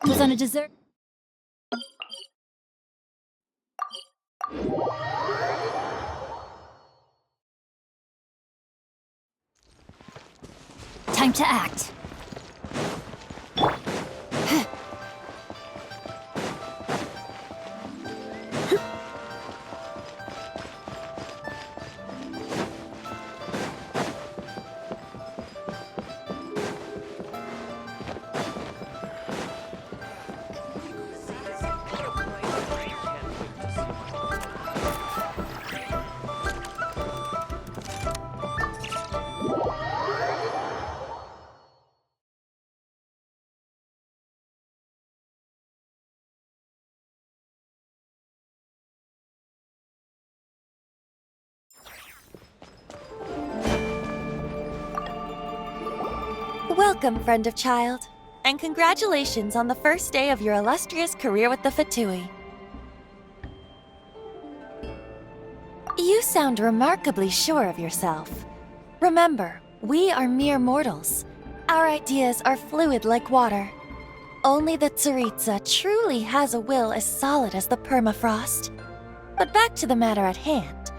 Was on a dessert. Time to act. Welcome, friend of child, and congratulations on the first day of your illustrious career with the Fatui. You sound remarkably sure of yourself. Remember, we are mere mortals. Our ideas are fluid like water. Only the Tsaritsa truly has a will as solid as the permafrost. But back to the matter at hand.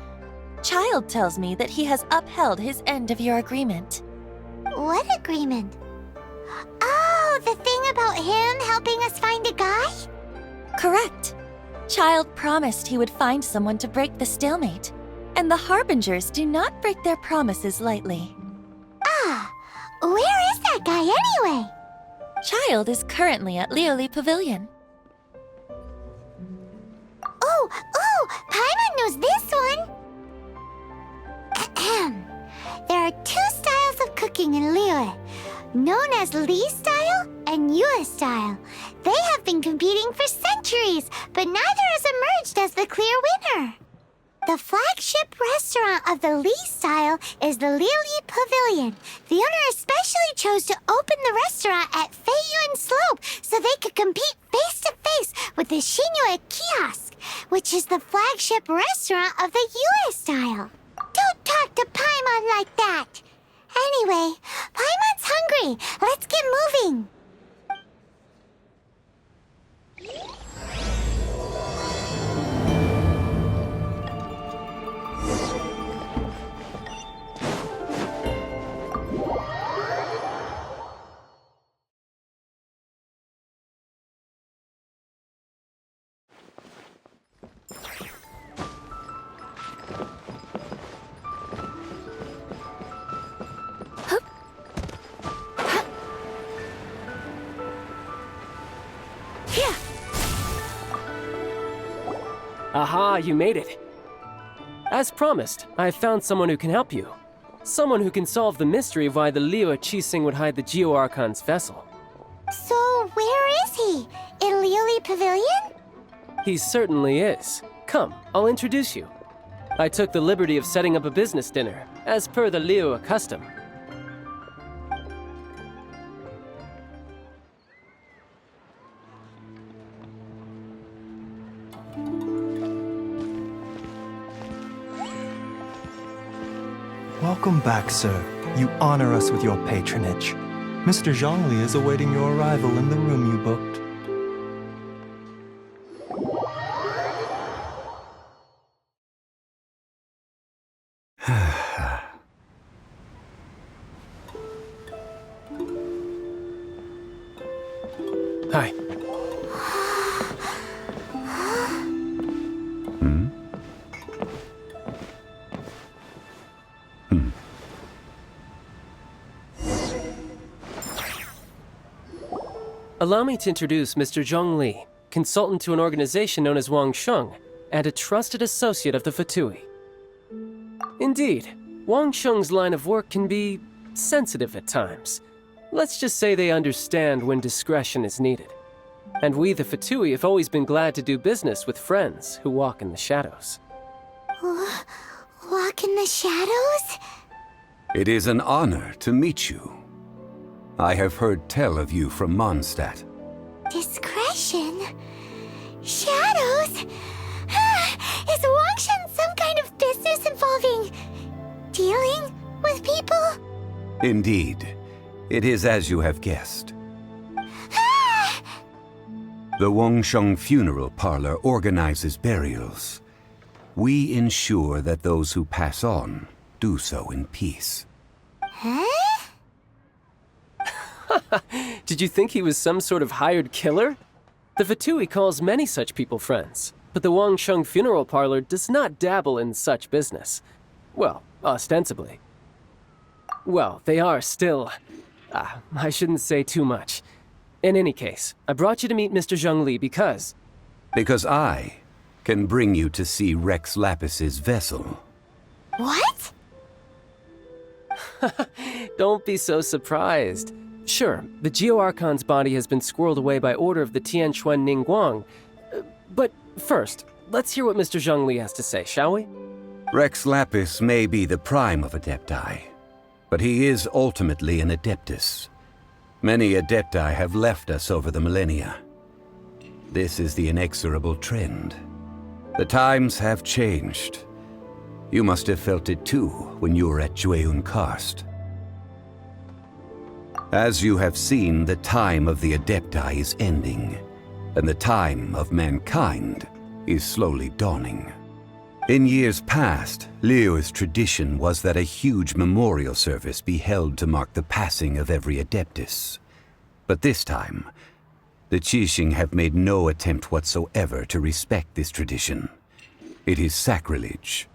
Child tells me that he has upheld his end of your agreement. What agreement? Oh, the thing about him helping us find a guy? Correct. Child promised he would find someone to break the stalemate, and the Harbingers do not break their promises lightly. Ah, where is that guy anyway? Child is currently at Liyue Pavilion. Oh, Paimon knows this one! Ahem. There are two styles of cooking in Liyue, known as Li style and Yue style. They have been competing for centuries, but neither has emerged as the clear winner. The flagship restaurant of the Li style is the Liyue Pavilion. The owner especially chose to open the restaurant at Feiyuan Slope so they could compete face-to-face with the Xinyue Kiosk, which is the flagship restaurant of the Yue style. Don't talk to Paimon like that! Anyway, Paimon's hungry. Let's get moving. Aha, you made it. As promised, I found someone who can help you. Someone who can solve the mystery of why the Liyue Qixing would hide the Geo-Archon's vessel. So, where is he? In Liyue Pavilion? He certainly is. Come, I'll introduce you. I took the liberty of setting up a business dinner, as per the Liyue custom. Welcome back, sir. You honor us with your patronage. Mr. Zhongli is awaiting your arrival in the room you booked. Hi. Allow me to introduce Mr. Zhongli, consultant to an organization known as Wang Sheng, and a trusted associate of the Fatui. Indeed, Wang Sheng's line of work can be sensitive at times. Let's just say they understand when discretion is needed. And we, the Fatui, have always been glad to do business with friends who walk in the shadows. Walk in the shadows? It is an honor to meet you. I have heard tell of you from Mondstadt. Discretion? Shadows? Is Wang Shen some kind of business involving dealing with people? Indeed, it is as you have guessed. The Wangsheng Funeral Parlor organizes burials. We ensure that those who pass on do so in peace. Huh? Did you think he was some sort of hired killer? The Fatui calls many such people friends, but the Wangsheng Funeral Parlor does not dabble in such business. Well, ostensibly. Well, they are still... I shouldn't say too much. In any case, I brought you to meet Mr. Zhongli because... Because I can bring you to see Rex Lapis's vessel. What? Don't be so surprised. Sure, the Geo-Archon's body has been squirreled away by order of the Tianquan Ningguang. But first, let's hear what Mr. Zhongli has to say, shall we? Rex Lapis may be the prime of Adepti, but he is ultimately an Adeptus. Many Adepti have left us over the millennia. This is the inexorable trend. The times have changed. You must have felt it too when you were at Jueyun Karst. As you have seen, the time of the Adepti is ending, and the time of mankind is slowly dawning. In years past, Liyue's tradition was that a huge memorial service be held to mark the passing of every Adeptus. But this time, the Qixing have made no attempt whatsoever to respect this tradition. It is sacrilege.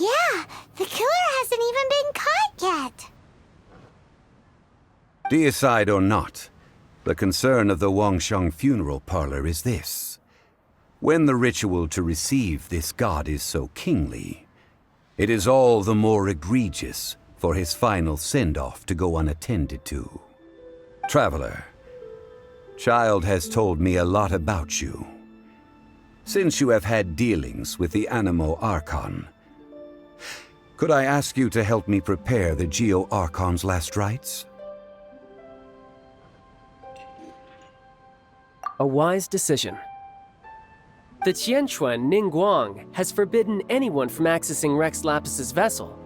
Yeah, the killer hasn't even been caught yet. Deicide or not, the concern of the Wangsheng Funeral Parlor is this. When the ritual to receive this god is so kingly, it is all the more egregious for his final send-off to go unattended to. Traveler, Child has told me a lot about you. Since you have had dealings with the Animo Archon, could I ask you to help me prepare the Geo-Archon's last rites? A wise decision. The Tianquan Ningguang has forbidden anyone from accessing Rex Lapis's vessel,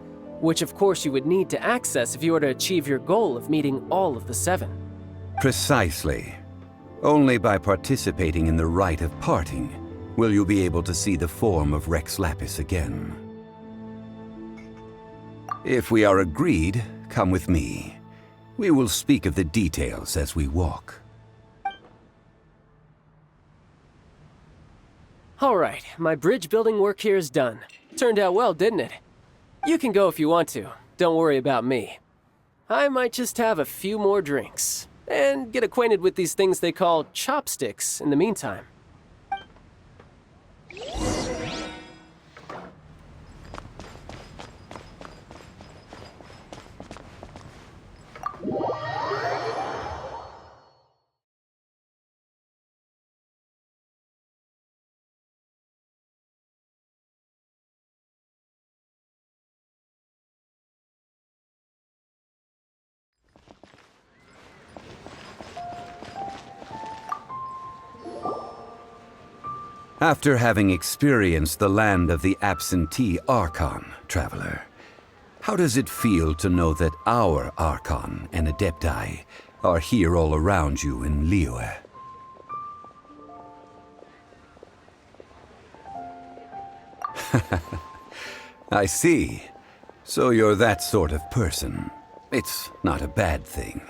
which of course you would need to access if you were to achieve your goal of meeting all of the seven. Precisely. Only by participating in the rite of parting will you be able to see the form of Rex Lapis again. If we are agreed, come with me. We will speak of the details as we walk. All right, my bridge building work here is done. Turned out well, didn't it? You can go if you want to. Don't worry about me. I might just have a few more drinks and get acquainted with these things they call chopsticks in the meantime. After having experienced the land of the absentee Archon, Traveler, how does it feel to know that our Archon and Adepti are here all around you in Liyue? I see. So you're that sort of person. It's not a bad thing.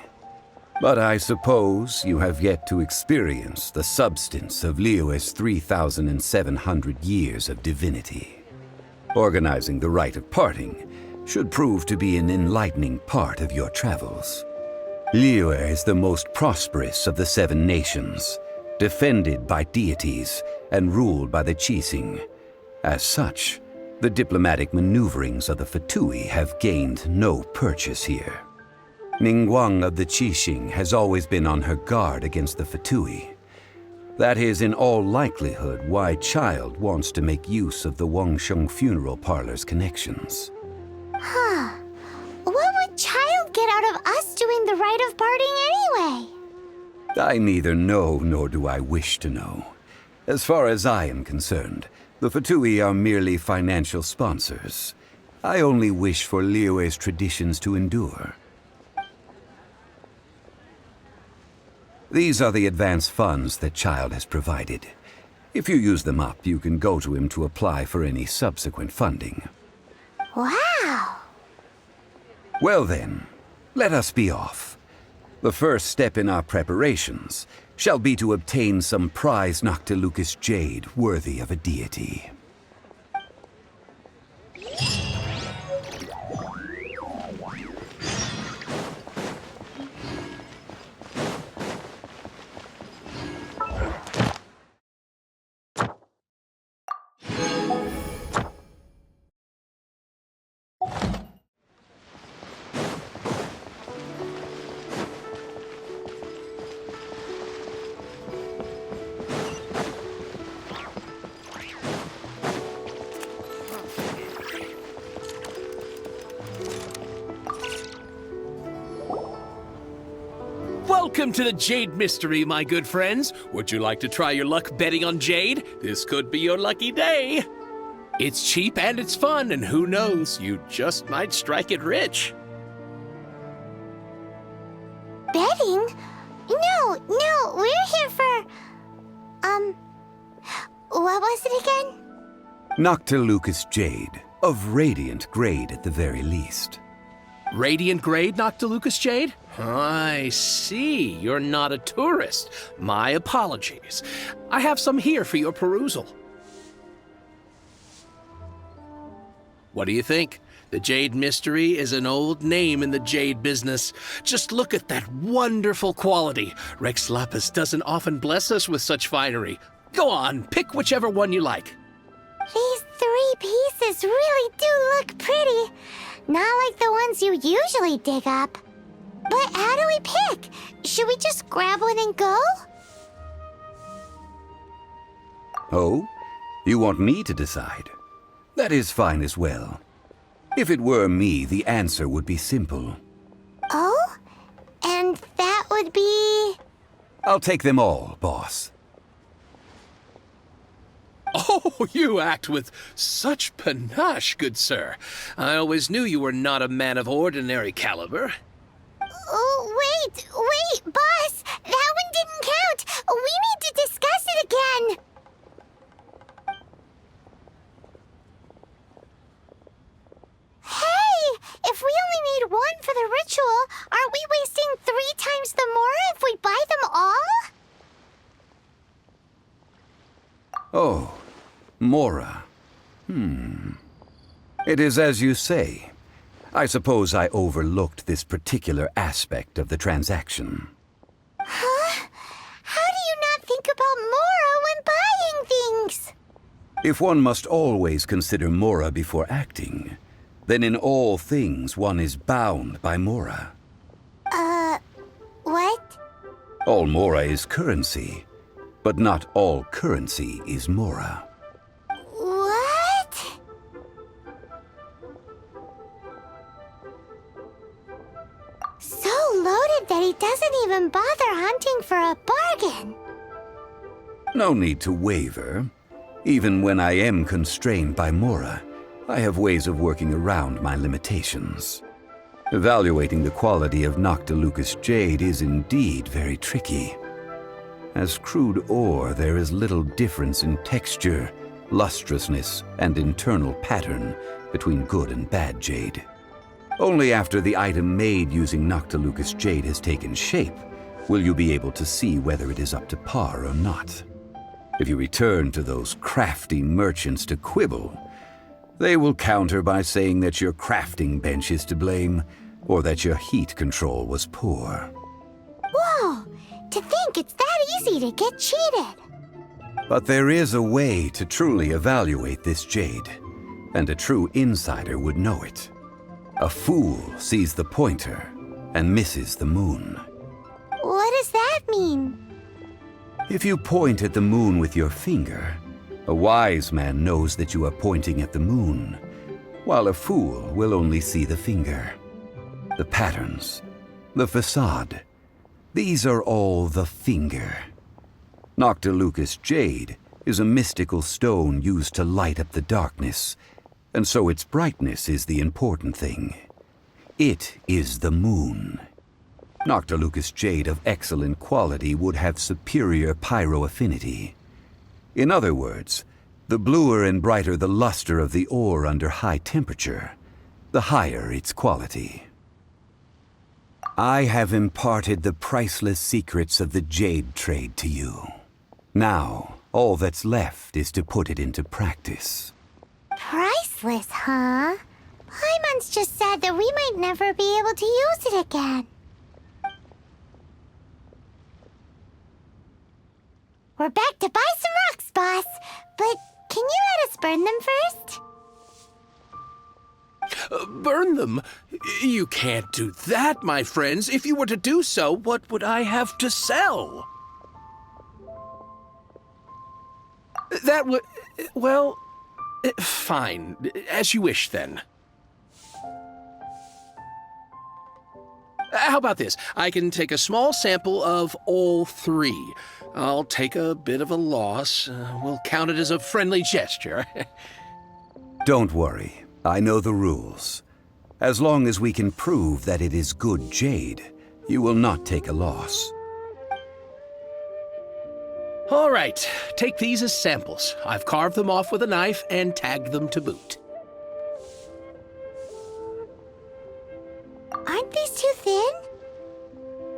But I suppose you have yet to experience the substance of Liyue's 3,700 years of divinity. Organizing the rite of parting should prove to be an enlightening part of your travels. Liyue is the most prosperous of the 7 nations, defended by deities and ruled by the Qixing. As such, the diplomatic maneuverings of the Fatui have gained no purchase here. Ningguang of the Qixing has always been on her guard against the Fatui. That is in all likelihood why Child wants to make use of the Wangsheng Funeral Parlor's connections. Huh. What would Child get out of us doing the rite of parting anyway? I neither know nor do I wish to know. As far as I am concerned, the Fatui are merely financial sponsors. I only wish for Liyue's traditions to endure. These are the advance funds that Child has provided. If you use them up, you can go to him to apply for any subsequent funding. Wow! Well then, let us be off. The first step in our preparations shall be to obtain some prize Noctilucous jade worthy of a deity. Welcome to the Jade Mystery, my good friends. Would you like to try your luck betting on Jade? This could be your lucky day. It's cheap and it's fun, and who knows, you just might strike it rich. Betting? No, we're here for... what was it again? Noctilucous jade, of radiant grade at the very least. Radiant grade, Noctilucous jade? I see. You're not a tourist. My apologies. I have some here for your perusal. What do you think? The Jade Mystery is an old name in the jade business. Just look at that wonderful quality. Rex Lapis doesn't often bless us with such finery. Go on, pick whichever one you like. These 3 pieces really do look pretty. Not like the ones you usually dig up. But how do we pick? Should we just grab one and go? Oh? You want me to decide? That is fine as well. If it were me, the answer would be simple. Oh? And that would be... I'll take them all, boss. Oh, you act with such panache, good sir. I always knew you were not a man of ordinary caliber. Oh, wait, boss! That one didn't count! We need to discuss it again! Hey! If we only need one for the ritual, aren't we wasting 3 times the more if we buy them all? Oh, Mora. It is as you say. I suppose I overlooked this particular aspect of the transaction. Huh? How do you not think about Mora when buying things? If one must always consider Mora before acting, then in all things one is bound by Mora. What? All Mora is currency, but not all currency is Mora. What? So loaded that he doesn't even bother hunting for a bargain. No need to waver. Even when I am constrained by Mora, I have ways of working around my limitations. Evaluating the quality of Noctilucous jade is indeed very tricky. As crude ore, there is little difference in texture, lustrousness, and internal pattern between good and bad jade. Only after the item made using Noctilucous jade has taken shape will you be able to see whether it is up to par or not. If you return to those crafty merchants to quibble, they will counter by saying that your crafting bench is to blame, or that your heat control was poor. Whoa! To think it's that easy to get cheated. But there is a way to truly evaluate this jade, and a true insider would know it. A fool sees the pointer and misses the moon. What does that mean? If you point at the moon with your finger, a wise man knows that you are pointing at the moon, while a fool will only see the finger. The patterns, the facade, these are all the finger. Noctilucous jade is a mystical stone used to light up the darkness, and so its brightness is the important thing. It is the moon. Noctilucous jade of excellent quality would have superior pyro affinity. In other words, the bluer and brighter the luster of the ore under high temperature, the higher its quality. I have imparted the priceless secrets of the jade trade to you. Now, all that's left is to put it into practice. Priceless, huh? Paimon's just sad that we might never be able to use it again. We're back to buy some rocks, boss. But can you let us burn them first? Burn them? You can't do that, my friends. If you were to do so, what would I have to sell? That would... well... fine. As you wish, then. How about this? I can take a small sample of all three. I'll take a bit of a loss. We'll count it as a friendly gesture. Don't worry. I know the rules. As long as we can prove that it is good jade, you will not take a loss. All right. Take these as samples. I've carved them off with a knife and tagged them to boot. Aren't these too thin?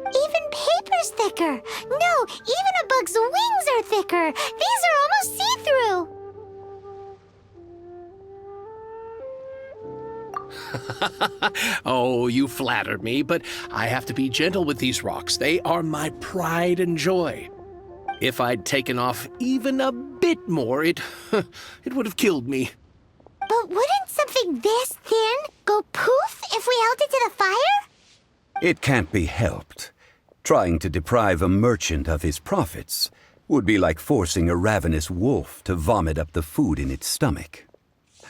Even paper's thicker. No, even a bug's wings are thicker. These are almost see-through. Oh, you flatter me, but I have to be gentle with these rocks. They are my pride and joy. If I'd taken off even a bit more, it would have killed me. But wouldn't something this thin go poof if we held it to the fire? It can't be helped. Trying to deprive a merchant of his profits would be like forcing a ravenous wolf to vomit up the food in its stomach.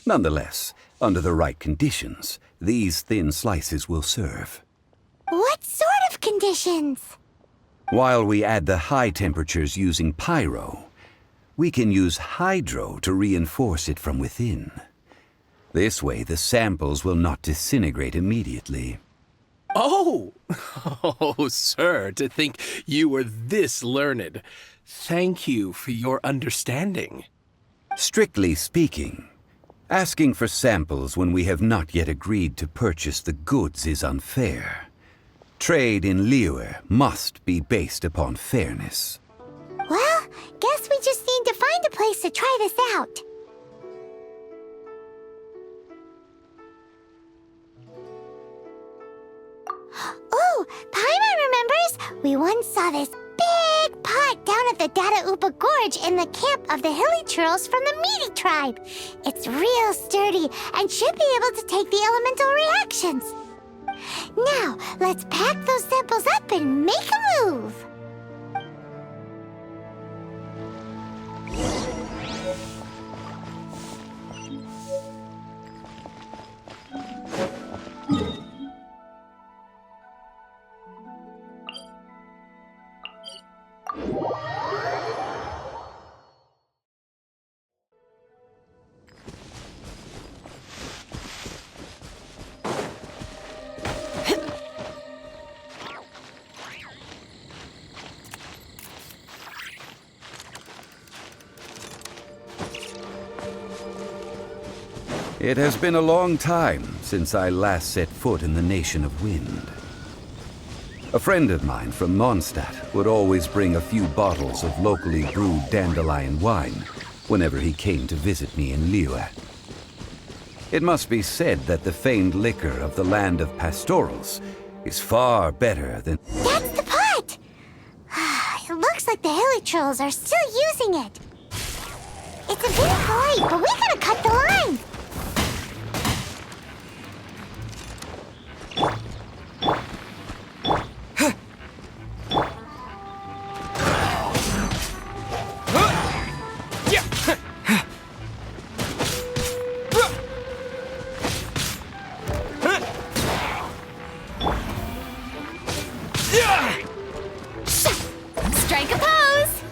Nonetheless, under the right conditions, these thin slices will serve. What sort of conditions? While we add the high temperatures using pyro, we can use hydro to reinforce it from within. This way, the samples will not disintegrate immediately. Oh! Oh, sir, to think you were this learned. Thank you for your understanding. Strictly speaking, asking for samples when we have not yet agreed to purchase the goods is unfair. Trade in Liyue must be based upon fairness. Well, guess we just need to find a place to try this out. Oh, Paimon remembers! We once saw this big pot down at the Dada Upa Gorge in the camp of the hilly churls from the Meaty tribe. It's real sturdy and should be able to take the elemental reactions. Now, let's pack those samples up and make a move. It has been a long time since I last set foot in the Nation of Wind. A friend of mine from Mondstadt would always bring a few bottles of locally brewed dandelion wine whenever he came to visit me in Liyue. It must be said that the famed liquor of the land of pastorals is far better than... That's the pot! It looks like the hilly trolls are still using it. It's a bit bright, but we gotta cut the line. Strike a pose!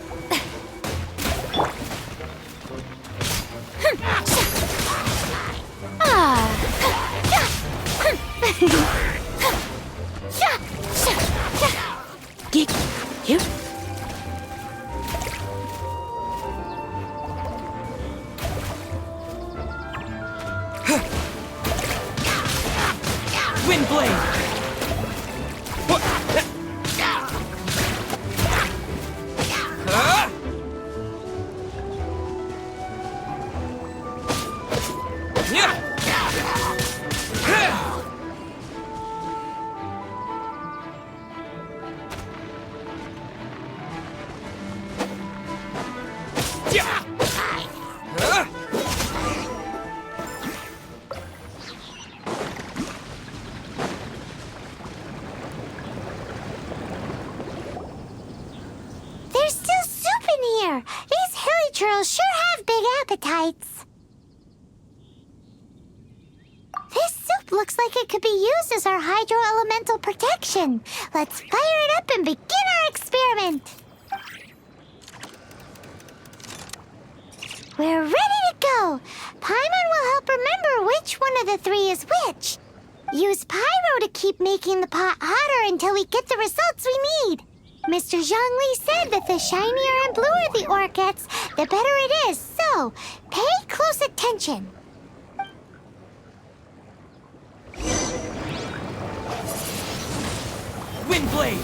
Windblade! There's still soup in here. These hilly churls sure have big appetites. This soup looks like it could be used as our hydro-elemental protection. Let's fire it up and begin our experiment. We're ready to go. Paimon will help remember which one of the three is which. Use pyro to keep making the pot hotter until we get the results we need. Mr. Zhongli said that the shinier and bluer the ore gets, the better it is. So, pay close attention. Windblade!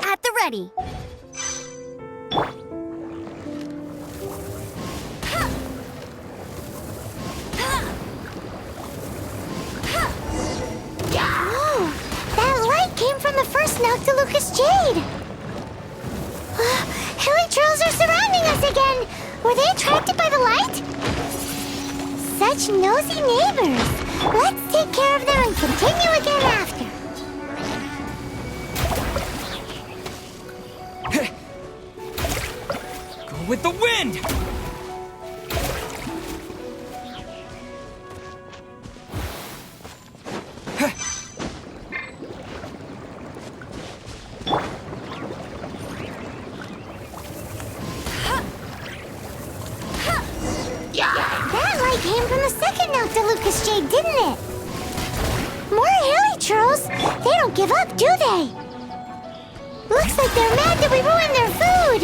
At the ready. Whoa! That light came from the first Noctilucous Jade! Hilly trolls are surrounding us again! Were they attracted by the light? Such nosy neighbors! Let's take care of them and continue again after. Go with the wind! That light came from the second Noctilucous Jade, didn't it? More hilly trolls! They don't give up, do they? Looks like they're mad that we ruined their food!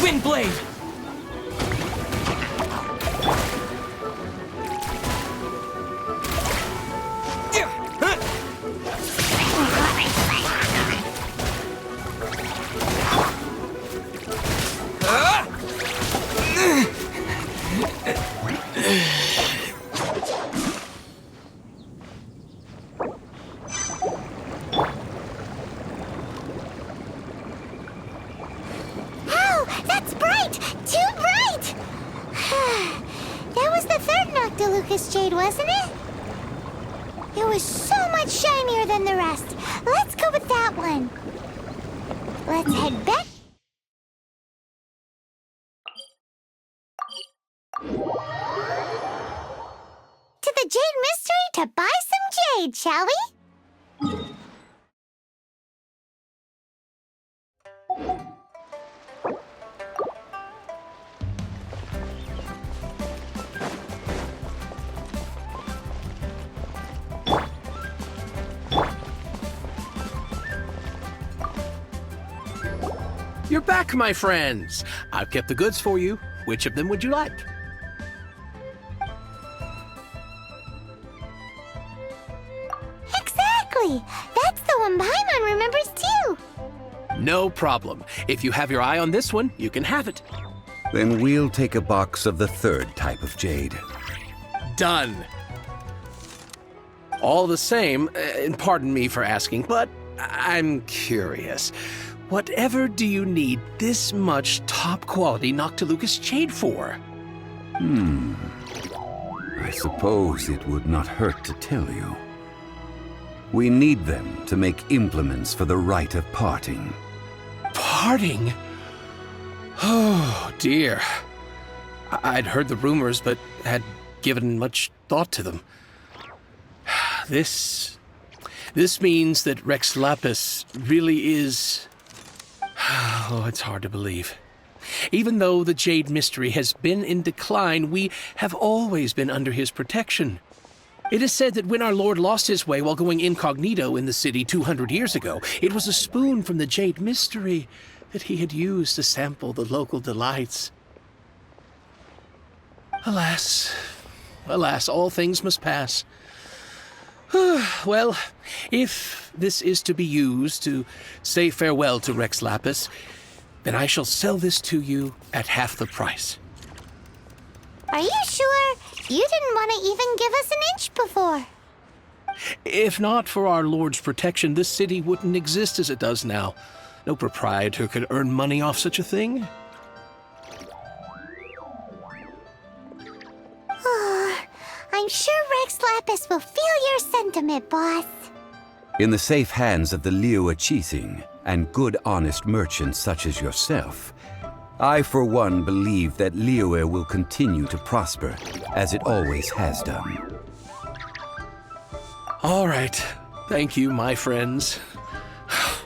Windblade! Ow! That's bright! Too bright! That was the third Noctilucous Jade, wasn't it? It was so much shinier than the rest. Let's go with that one. Let's head back. To the Jade Mystery to buy some jade, shall we? You're back, my friends. I've kept the goods for you. Which of them would you like? Exactly! That's the one Paimon remembers too! No problem. If you have your eye on this one, you can have it. Then we'll take a box of the third type of jade. Done. All the same, and pardon me for asking, but I'm curious. Whatever do you need this much top-quality Noctilucous Jade for? I suppose it would not hurt to tell you. We need them to make implements for the rite of parting. Parting? Oh, dear. I'd heard the rumors, but had given much thought to them. This means that Rex Lapis really is... Oh, it's hard to believe. Even though the Jade Mystery has been in decline, we have always been under his protection. It is said that when our Lord lost his way while going incognito in the city 200 years ago, it was a spoon from the Jade Mystery that he had used to sample the local delights. Alas, alas, all things must pass. Well, if this is to be used to say farewell to Rex Lapis, then I shall sell this to you at half the price. Are you sure? You didn't want to even give us an inch before. If not for our Lord's protection, this city wouldn't exist as it does now. No proprietor could earn money off such a thing. I'm sure Rex Lapis will feel your sentiment, boss. In the safe hands of the Liyue and good honest merchants such as yourself, I for one believe that Liyue will continue to prosper as it always has done. All right. Thank you, my friends.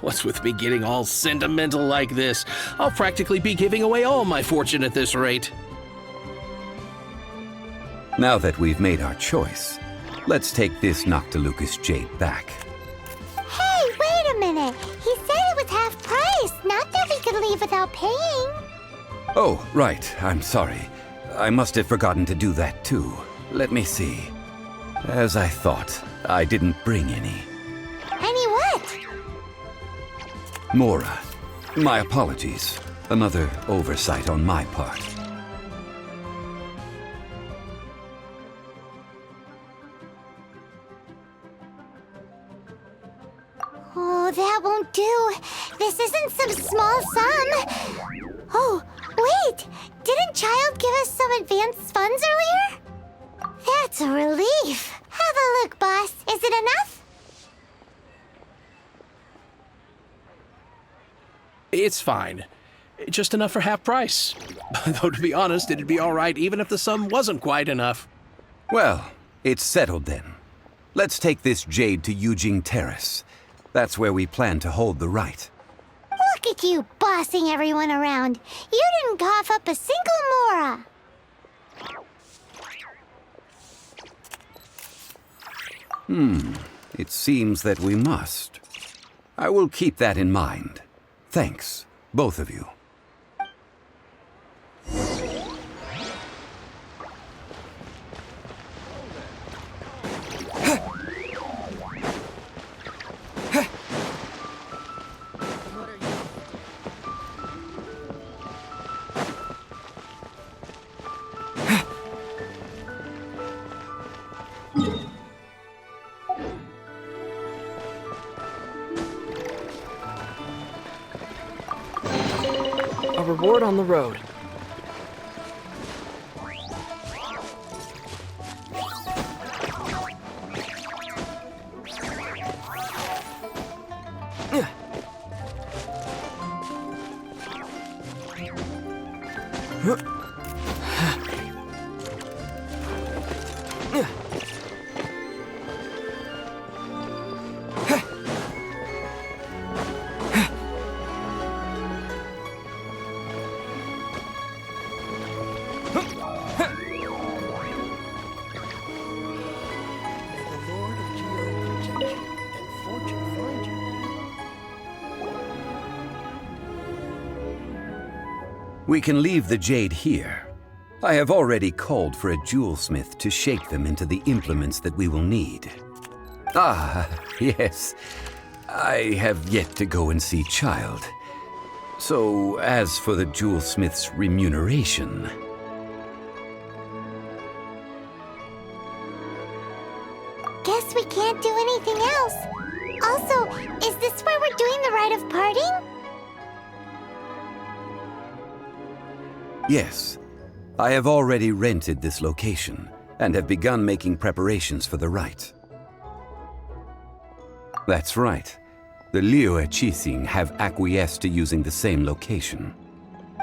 What's with me getting all sentimental like this? I'll practically be giving away all my fortune at this rate. Now that we've made our choice, let's take this Noctilucous jade back. Hey, wait a minute. He said it was half price, not that we could leave without paying. Oh, right. I'm sorry. I must have forgotten to do that too. Let me see. As I thought, I didn't bring any. Any what? Mora, my apologies. Another oversight on my part. Oh, that won't do. This isn't some small sum. Oh, wait! Didn't Child give us some advanced funds earlier? That's a relief. Have a look, boss. Is it enough? It's fine. Just enough for half price. Though to be honest, it'd be all right even if the sum wasn't quite enough. Well, it's settled then. Let's take this jade to Yujing Terrace. That's where we plan to hold the rite. Look at you bossing everyone around. You didn't cough up a single mora. It seems that we must. I will keep that in mind. Thanks, both of you. A reward on the road. We can leave the jade here. I have already called for a jewelsmith to shape them into the implements that we will need. Ah, yes. I have yet to go and see Child. So, as for the jewelsmith's remuneration... Guess we can't do anything else. Also, is this where we're doing the rite of parting? Yes, I have already rented this location and have begun making preparations for the rite. That's right. The Liyue have acquiesced to using the same location.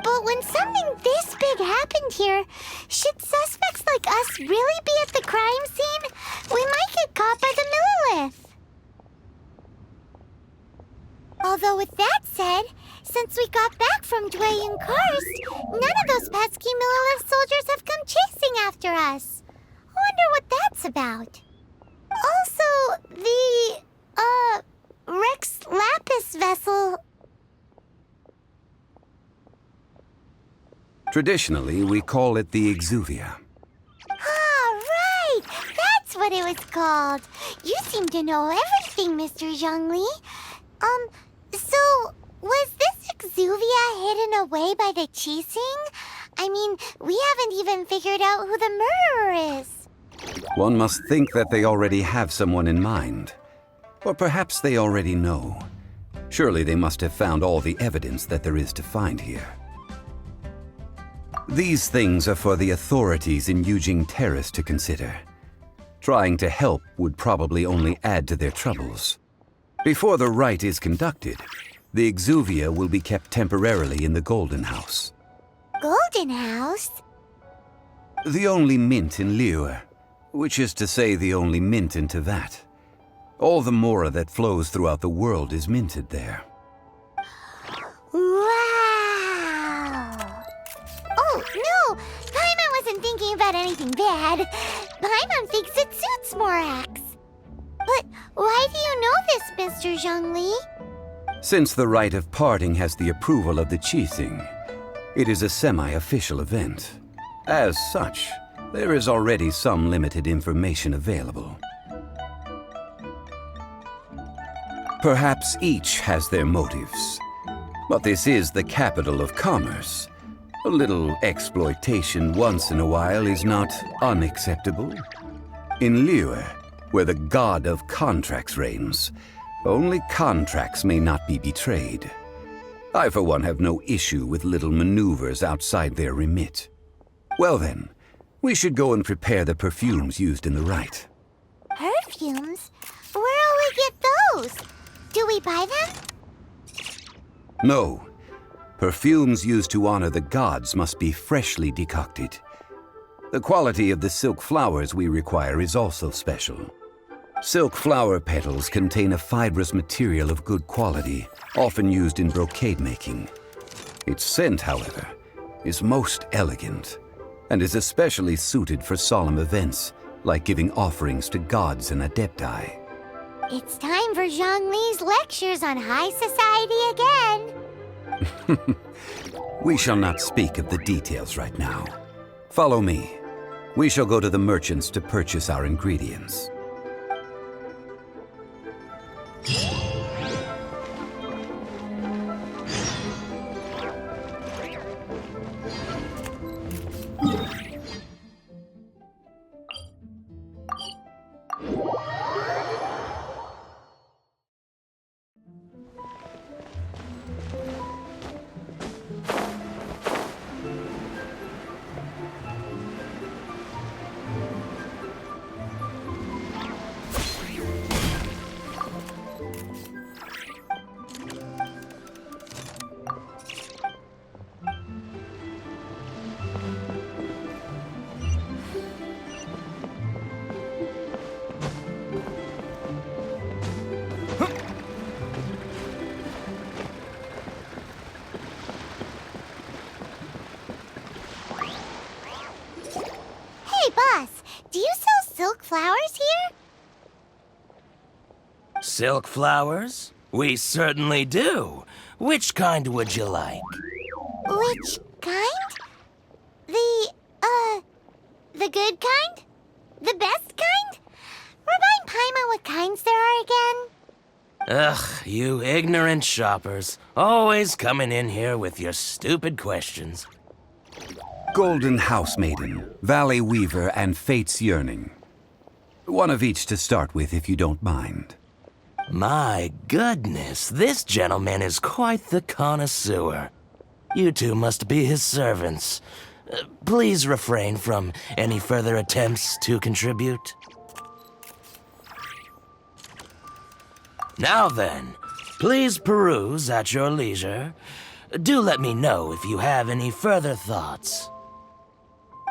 But when something this big happened here, should suspects like us really be at the crime scene? We might get caught by the Millilith. Although with that said, since we got back from Dwayne Karst, none of those pesky Millilith soldiers have come chasing after us. I wonder what that's about. Also, the, Rex Lapis vessel... Traditionally, we call it the Exuvia. Ah, right! That's what it was called. You seem to know everything, Mr. Zhongli. So, was this Exuvia hidden away by the Qixing? I mean, we haven't even figured out who the murderer is. One must think that they already have someone in mind. Or perhaps they already know. Surely they must have found all the evidence that there is to find here. These things are for the authorities in Yujing Terrace to consider. Trying to help would probably only add to their troubles. Before the rite is conducted, the Exuvia will be kept temporarily in the Golden House. Golden House? The only mint in Liyue, which is to say the only mint in Tevat. All the mora that flows throughout the world is minted there. Wow! Oh, no! Paimon wasn't thinking about anything bad. Paimon thinks it suits Morax. But why do you know this, Mr. Zhongli? Since the rite of parting has the approval of the Qixing, it is a semi-official event. As such, there is already some limited information available. Perhaps each has their motives. But this is the capital of commerce. A little exploitation once in a while is not unacceptable. In Liyue, where the god of contracts reigns, only contracts may not be betrayed. I, for one, have no issue with little maneuvers outside their remit. Well then, we should go and prepare the perfumes used in the rite. Perfumes? Where'll we get those? Do we buy them? No. Perfumes used to honor the gods must be freshly decocted. The quality of the silk flowers we require is also special. Silk flower petals contain a fibrous material of good quality, often used in brocade making. Its scent, however, is most elegant, and is especially suited for solemn events, like giving offerings to gods and adepti. It's time for Zhongli's lectures on high society again. We shall not speak of the details right now. Follow me. We shall go to the merchants to purchase our ingredients. Hey, boss, do you sell silk flowers here? Silk flowers? We certainly do. Which kind would you like? Which kind? The good kind? The best kind? Remind Paimon what kinds there are again. Ugh, you ignorant shoppers. Always coming in here with your stupid questions. Golden House Maiden, Valley Weaver, and Fate's Yearning. One of each to start with, if you don't mind. My goodness, this gentleman is quite the connoisseur. You two must be his servants. Please refrain from any further attempts to contribute. Now then, please peruse at your leisure. Do let me know if you have any further thoughts.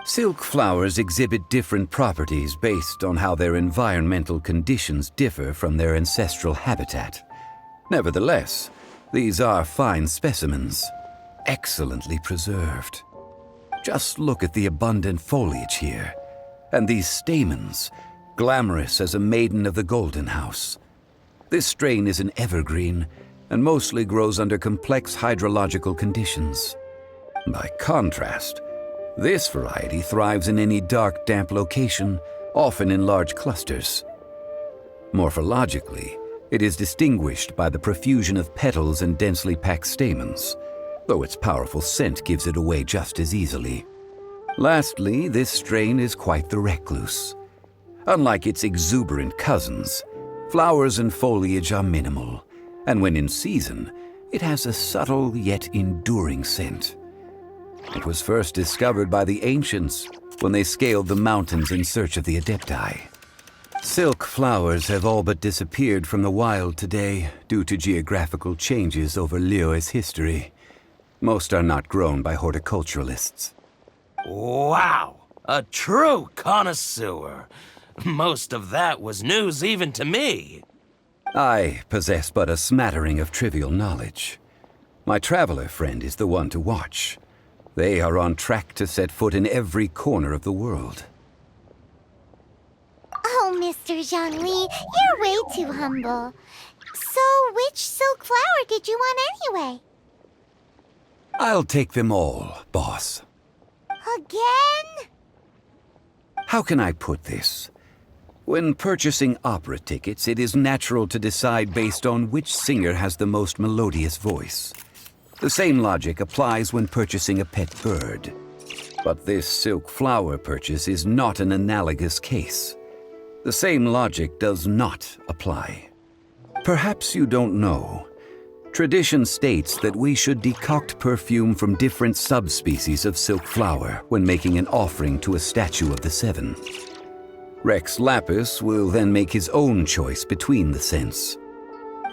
Silk flowers exhibit different properties based on how their environmental conditions differ from their ancestral habitat. Nevertheless, These are fine specimens, excellently preserved. Just look at the abundant foliage here, and these stamens, glamorous as a maiden of the Golden House. This strain is an evergreen, and mostly grows under complex hydrological conditions. By contrast, this variety thrives in any dark, damp location, often in large clusters. Morphologically, it is distinguished by the profusion of petals and densely packed stamens, though its powerful scent gives it away just as easily. Lastly, this strain is quite the recluse. Unlike its exuberant cousins, flowers and foliage are minimal, and when in season, it has a subtle yet enduring scent. It was first discovered by the ancients when they scaled the mountains in search of the Adepti. Silk flowers have all but disappeared from the wild today due to geographical changes over Liyue's history. Most are not grown by horticulturalists. Wow! A true connoisseur. Most of that was news even to me. I possess but a smattering of trivial knowledge. My traveler friend is the one to watch. They are on track to set foot in every corner of the world. Oh, Mr. Zhongli, you're way too humble. So, which silk flower did you want anyway? I'll take them all, boss. Again? How can I put this? When purchasing opera tickets, it is natural to decide based on which singer has the most melodious voice. The same logic applies when purchasing a pet bird. But this silk flower purchase is not an analogous case. The same logic does not apply. Perhaps you don't know. Tradition states that we should decoct perfume from different subspecies of silk flower when making an offering to a statue of the Seven. Rex Lapis will then make his own choice between the scents.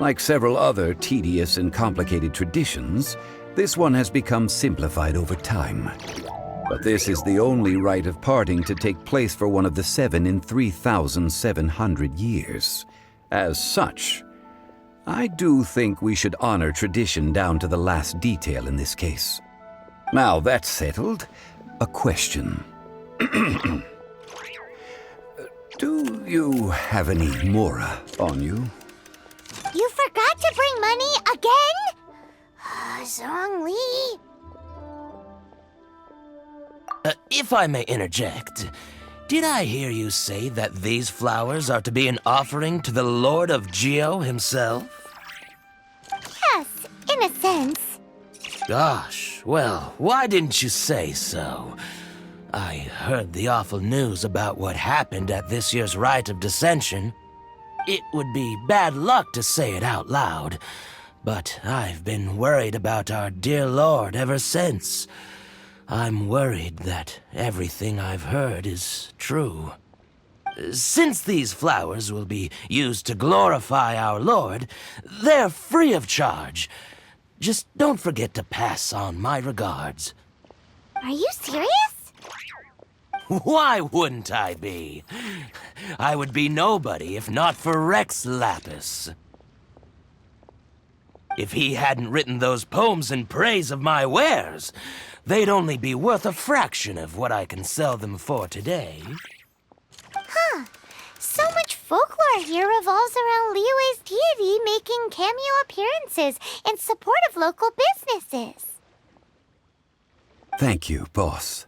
Like several other tedious and complicated traditions, this one has become simplified over time. But this is the only rite of parting to take place for one of the Seven in 3,700 years. As such, I do think we should honor tradition down to the last detail in this case. Now that's settled, a question. Do you have any mora on you? You forgot to bring money again? Zhongli. If I may interject, did I hear you say that these flowers are to be an offering to the Lord of Geo himself? Yes, in a sense. Gosh, well, why didn't you say so? I heard the awful news about what happened at this year's Rite of Dissension. It would be bad luck to say it out loud, but I've been worried about our dear Lord ever since. I'm worried that everything I've heard is true. Since these flowers will be used to glorify our Lord, they're free of charge. Just don't forget to pass on my regards. Are you serious? Why wouldn't I be? I would be nobody if not for Rex Lapis. If he hadn't written those poems in praise of my wares, they'd only be worth a fraction of what I can sell them for today. Huh. So much folklore here revolves around Liyue's deity making cameo appearances in support of local businesses. Thank you, boss.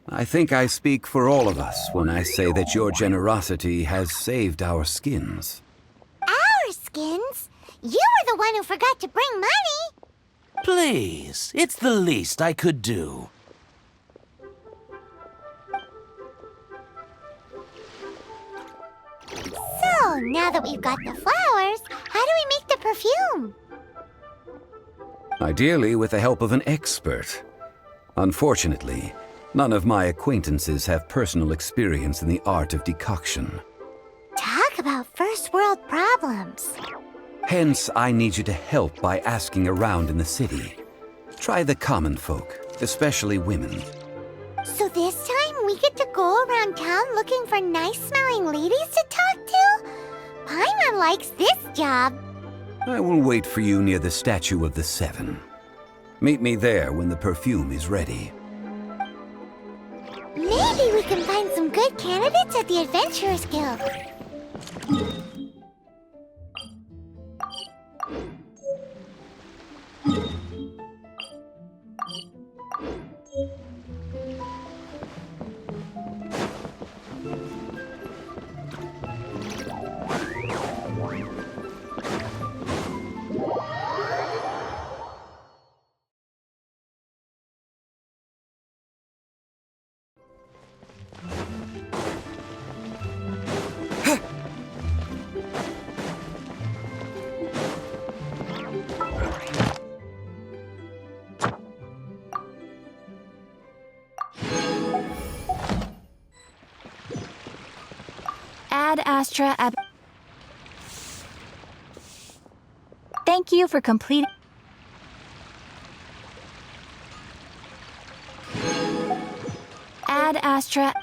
I think I speak for all of us when I say that your generosity has saved our skins. Our skins? You were the one who forgot to bring money. Please, it's the least I could do. So, now that we've got the flowers, how do we make the perfume? Ideally with the help of an expert. Unfortunately, none of my acquaintances have personal experience in the art of decoction. Talk about first world problems. Hence, I need you to help by asking around in the city. Try the common folk, especially women. So this time we get to go around town looking for nice-smelling ladies to talk to? Paimon likes this job. I will wait for you near the Statue of the Seven. Meet me there when the perfume is ready. Maybe we can find some good candidates at the Adventurers Guild. Ad Astra Ab. Thank you for completing. Ad Astra.